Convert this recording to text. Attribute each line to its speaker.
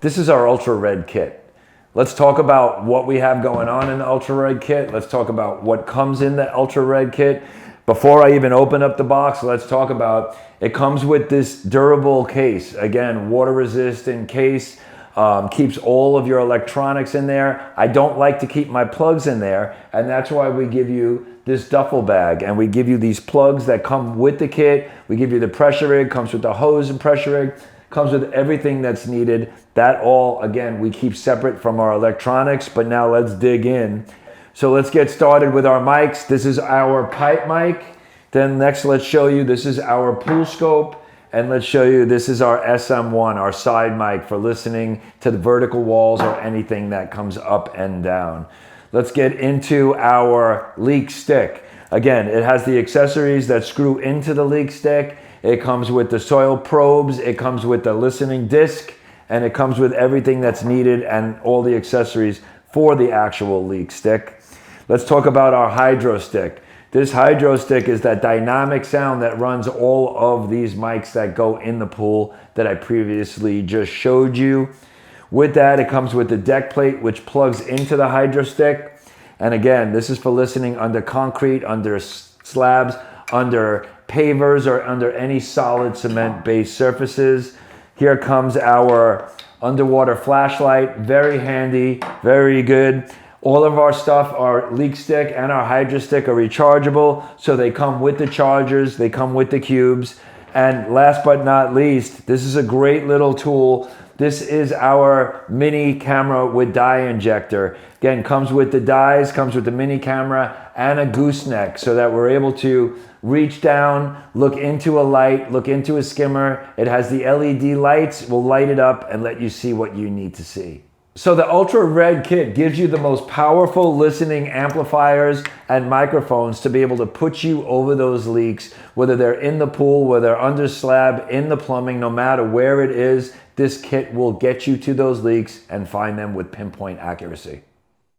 Speaker 1: This is our Ultra Red kit. Let's talk about what we have going on in the Ultra Red kit. Let's talk about what comes in the Ultra Red kit. Before I even open up the box, let's talk about, it comes with this durable case. Again, water resistant case, keeps all of your electronics in there. I don't like to keep my plugs in there, and that's why we give you this duffel bag, and we give you these plugs that come with the kit. We give you the pressure rig, comes with the hose and pressure rig, comes with everything that's needed. That all, again, we keep separate from our electronics, but now let's dig in. So let's get started with our mics. This is our pipe mic. Then next, let's show you, this is our pool scope. And let's show you, this is our SM1, our side mic for listening to the vertical walls or anything that comes up and down. Let's get into our leak stick. Again, it has the accessories that screw into the leak stick. It comes with the soil probes, it comes with the listening disc, and it comes with everything that's needed and all the accessories for the actual leak stick. Let's talk about our hydro stick. This hydro stick is that dynamic sound that runs all of these mics that go in the pool that I previously just showed you. With that, it comes with the deck plate, which plugs into the hydro stick. And again, this is for listening under concrete, under slabs, under pavers, or under any solid cement-based surfaces. Here comes our underwater flashlight. Very handy, very good. All of our stuff, our leak stick and our hydro stick, are rechargeable, so they come with the chargers, they come with the cubes. And last but not least, this is a great little tool. This is our mini camera with dye injector. Again, comes with the dyes, comes with the mini camera and a gooseneck, so that we're able to reach down, look into a light, look into a skimmer. It has the LED lights, will light it up and let you see what you need to see. So the Ultra Red kit gives you the most powerful listening amplifiers and microphones to be able to put you over those leaks, whether they're in the pool, whether they're under slab, in the plumbing, no matter where it is, this kit will get you to those leaks and find them with pinpoint accuracy.